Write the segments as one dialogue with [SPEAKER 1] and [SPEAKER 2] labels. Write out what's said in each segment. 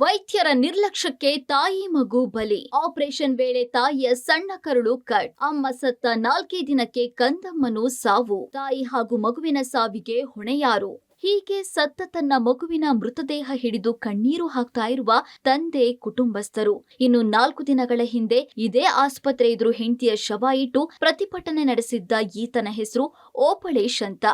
[SPEAKER 1] ವೈದ್ಯರ ನಿರ್ಲಕ್ಷ್ಯಕ್ಕೆ ತಾಯಿ ಮಗು ಬಲಿ. ಆಪರೇಷನ್ ವೇಳೆ ತಾಯಿಯ ಸಣ್ಣ ಕರುಳು ಕಟ್. ಅಮ್ಮ ಸತ್ತ 4 ದಿನಕ್ಕೆ ಕಂದಮ್ಮನು ಸಾವು. ತಾಯಿ ಹಾಗೂ ಮಗುವಿನ ಸಾವಿಗೆ ಹೊಣೆ ಯಾರು? ಹೀಗೆ ಸತ್ತ ತನ್ನ ಮಗುವಿನ ಮೃತದೇಹ ಹಿಡಿದು ಕಣ್ಣೀರು ಹಾಕ್ತಾ ಇರುವ ತಂದೆ, ಕುಟುಂಬಸ್ಥರು. ಇನ್ನು 4 ದಿನಗಳ ಹಿಂದೆ ಇದೇ ಆಸ್ಪತ್ರೆ ಎದುರು ಹೆಂಡತಿಯ ಶವ ಇಟ್ಟು ಪ್ರತಿಭಟನೆ ನಡೆಸಿದ್ದ ಈತನ ಹೆಸರು ಓಪಳೇಶ್ ಅಂತ.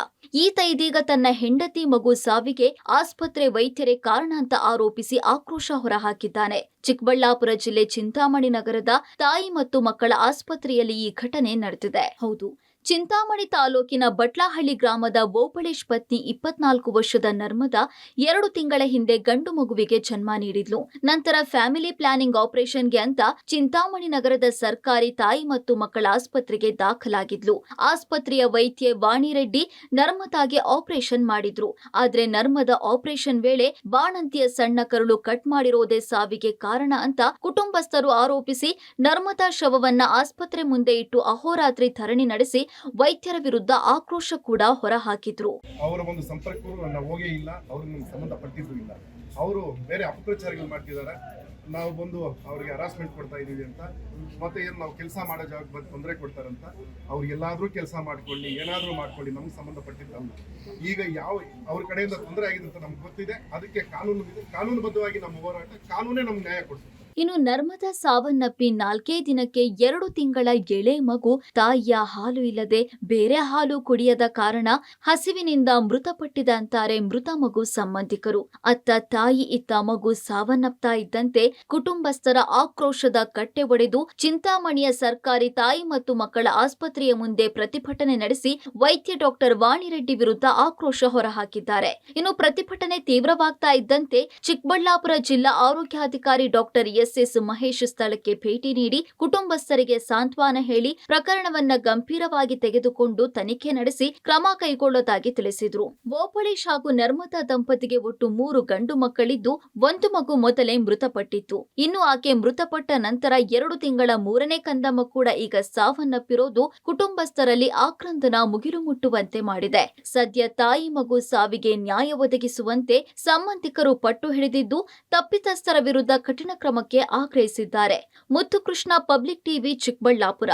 [SPEAKER 1] ಈತ ಇದೀಗ ತನ್ನ ಹೆಂಡತಿ ಮಗು ಸಾವಿಗೆ ಆಸ್ಪತ್ರೆ ವೈದ್ಯರೇ ಕಾರಣ ಅಂತ ಆರೋಪಿಸಿ ಆಕ್ರೋಶ ಹೊರಹಾಕಿದ್ದಾನೆ. ಚಿಕ್ಕಬಳ್ಳಾಪುರ ಜಿಲ್ಲೆ ಚಿಂತಾಮಣಿ ನಗರದ ತಾಯಿ ಮತ್ತು ಮಕ್ಕಳ ಆಸ್ಪತ್ರೆಯಲ್ಲಿ ಈ ಘಟನೆ ನಡೆದಿದೆ. ಹೌದು, ಚಿಂತಾಮಣಿ ತಾಲೂಕಿನ ಬಟ್ಲಹಳ್ಳಿ ಗ್ರಾಮದ ಓಪಳೇಶ್ ಪತ್ನಿ 24 ವರ್ಷದ ನರ್ಮದಾ 2 ತಿಂಗಳ ಹಿಂದೆ ಗಂಡು ಮಗುವಿಗೆ ಜನ್ಮ ನೀಡಿದ್ಲು. ನಂತರ ಫ್ಯಾಮಿಲಿ ಪ್ಲಾನಿಂಗ್ ಆಪರೇಷನ್ಗೆ ಅಂತ ಚಿಂತಾಮಣಿ ನಗರದ ಸರ್ಕಾರಿ ತಾಯಿ ಮತ್ತು ಮಕ್ಕಳ ಆಸ್ಪತ್ರೆಗೆ ದಾಖಲಾಗಿದ್ಲು. ಆಸ್ಪತ್ರೆಯ ವೈದ್ಯೆ ವಾಣಿರೆಡ್ಡಿ ನರ್ಮದಾಗೆ ಆಪರೇಷನ್ ಮಾಡಿದ್ರು. ಆದ್ರೆ ನರ್ಮದಾ ಆಪರೇಷನ್ ವೇಳೆ ಬಾಣಂತಿಯ ಸಣ್ಣ ಕರುಳು ಕಟ್ ಮಾಡಿರೋದೇ ಸಾವಿಗೆ ಕಾರಣ ಅಂತ ಕುಟುಂಬಸ್ಥರು ಆರೋಪಿಸಿ ನರ್ಮದಾ ಶವವನ್ನ ಆಸ್ಪತ್ರೆ ಮುಂದೆ ಇಟ್ಟು ಅಹೋರಾತ್ರಿ ಧರಣಿ ನಡೆಸಿ ವೈದ್ಯರ ವಿರುದ್ಧ ಆಕ್ರೋಶ ಕೂಡ ಹೊರಹಾಕಿದ್ರು.
[SPEAKER 2] ಅವರ ಒಂದು ಸಂಪರ್ಕವೂ ನಾವು ಹೋಗೇ ಇಲ್ಲ, ಅವ್ರಿಗೆ ಸಂಬಂಧಪಟ್ಟಿದ್ದು ಇಲ್ಲ. ಅವರು ಬೇರೆ ಅಪಪ್ರಚಾರಗಳು ಮಾಡ್ತಿದ್ದಾರೆ. ನಾವು ಬಂದು ಅವ್ರಿಗೆ ಹರಾಸ್ಮೆಂಟ್ ಕೊಡ್ತಾ ಇದೀವಿ ಅಂತ, ಮತ್ತೆ ಏನು ನಾವು ಕೆಲಸ ಮಾಡೋ ಜಾಗಕ್ಕೆ ಬಂದು ತೊಂದರೆ ಕೊಡ್ತಾರಂತ. ಅವ್ರು ಎಲ್ಲಾದ್ರೂ ಕೆಲಸ ಮಾಡ್ಕೊಳ್ಳಿ, ಏನಾದ್ರೂ ಮಾಡ್ಕೊಳ್ಳಿ, ನಮ್ಗೆ ಸಂಬಂಧಪಟ್ಟಿದ್ದಲ್ಲ. ಈಗ ಯಾವ ಅವ್ರ ಕಡೆಯಿಂದ ತೊಂದರೆ ಆಗಿದೆ ಅಂತ ನಮ್ಗೆ ಗೊತ್ತಿದೆ. ಅದಕ್ಕೆ ಕಾನೂನುಬದ್ಧವಾಗಿ ನಮ್ಮ ಹೋರಾಟ, ಕಾನೂನೇ ನಮ್ಗೆ ನ್ಯಾಯ ಕೊಡ್ತೀವಿ.
[SPEAKER 1] ಇನ್ನು ನರ್ಮದಾ ಸಾವನ್ನಪ್ಪಿ 4 ದಿನಕ್ಕೆ 2 ತಿಂಗಳ ಎಳೆ ಮಗು ತಾಯಿಯ ಹಾಲು ಇಲ್ಲದೆ ಬೇರೆ ಹಾಲು ಕುಡಿಯದ ಕಾರಣ ಹಸಿವಿನಿಂದ ಮೃತಪಟ್ಟಿದೆ ಅಂತಾರೆ ಮೃತ ಮಗು ಸಂಬಂಧಿಕರು. ಅತ್ತ ತಾಯಿ ಇತ್ತ ಮಗು ಸಾವನ್ನಪ್ತಾ ಇದ್ದಂತೆ ಕುಟುಂಬಸ್ಥರ ಆಕ್ರೋಶದ ಕಟ್ಟೆ ಒಡೆದು ಚಿಂತಾಮಣಿಯ ಸರ್ಕಾರಿ ತಾಯಿ ಮತ್ತು ಮಕ್ಕಳ ಆಸ್ಪತ್ರೆಯ ಮುಂದೆ ಪ್ರತಿಭಟನೆ ನಡೆಸಿ ವೈದ್ಯ ಡಾಕ್ಟರ್ ವಾಣಿರೆಡ್ಡಿ ವಿರುದ್ಧ ಆಕ್ರೋಶ ಹೊರಹಾಕಿದ್ದಾರೆ. ಇನ್ನು ಪ್ರತಿಭಟನೆ ತೀವ್ರವಾಗ್ತಾ ಇದ್ದಂತೆ ಚಿಕ್ಕಬಳ್ಳಾಪುರ ಜಿಲ್ಲಾ ಆರೋಗ್ಯಾಧಿಕಾರಿ ಡಾಕ್ಟರ್ ಎಸ್ ಮಹೇಶ್ ಸ್ಥಳಕ್ಕೆ ಭೇಟಿ ನೀಡಿ ಕುಟುಂಬಸ್ಥರಿಗೆ ಸಾಂತ್ವನ ಹೇಳಿ ಪ್ರಕರಣವನ್ನ ಗಂಭೀರವಾಗಿ ತೆಗೆದುಕೊಂಡು ತನಿಖೆ ನಡೆಸಿ ಕ್ರಮ ಕೈಗೊಳ್ಳೋದಾಗಿ ತಿಳಿಸಿದ್ರು. ಓಪಳೇಶ್ ಹಾಗೂ ನರ್ಮದಾ ದಂಪತಿಗೆ ಒಟ್ಟು 3 ಗಂಡು ಮಕ್ಕಳಿದ್ದು 1 ಮಗು ಮೊದಲೇ ಮೃತಪಟ್ಟಿತ್ತು. ಇನ್ನು ಆಕೆ ಮೃತಪಟ್ಟ ನಂತರ 2 ತಿಂಗಳ 3ನೇ ಕಂದಮ್ಮ ಕೂಡ ಈಗ ಸಾವನ್ನಪ್ಪಿರೋದು ಕುಟುಂಬಸ್ಥರಲ್ಲಿ ಆಕ್ರಂದನ ಮುಗಿಲು ಮುಟ್ಟುವಂತೆ ಮಾಡಿದೆ. ಸದ್ಯ ತಾಯಿ ಮಗು ಸಾವಿಗೆ ನ್ಯಾಯ ಒದಗಿಸುವಂತೆ ಸಂಬಂಧಿಕರು ಪಟ್ಟು ಹಿಡಿದಿದ್ದು ತಪ್ಪಿತಸ್ಥರ ವಿರುದ್ಧ ಕಠಿಣ ಕ್ರಮಕ್ಕೆ ಆಗ್ರಹಿಸಿದ್ದಾರೆ. ಮುತ್ತುಕೃಷ್ಣ, ಪಬ್ಲಿಕ್ ಟಿವಿ, ಚಿಕ್ಕಬಳ್ಳಾಪುರ.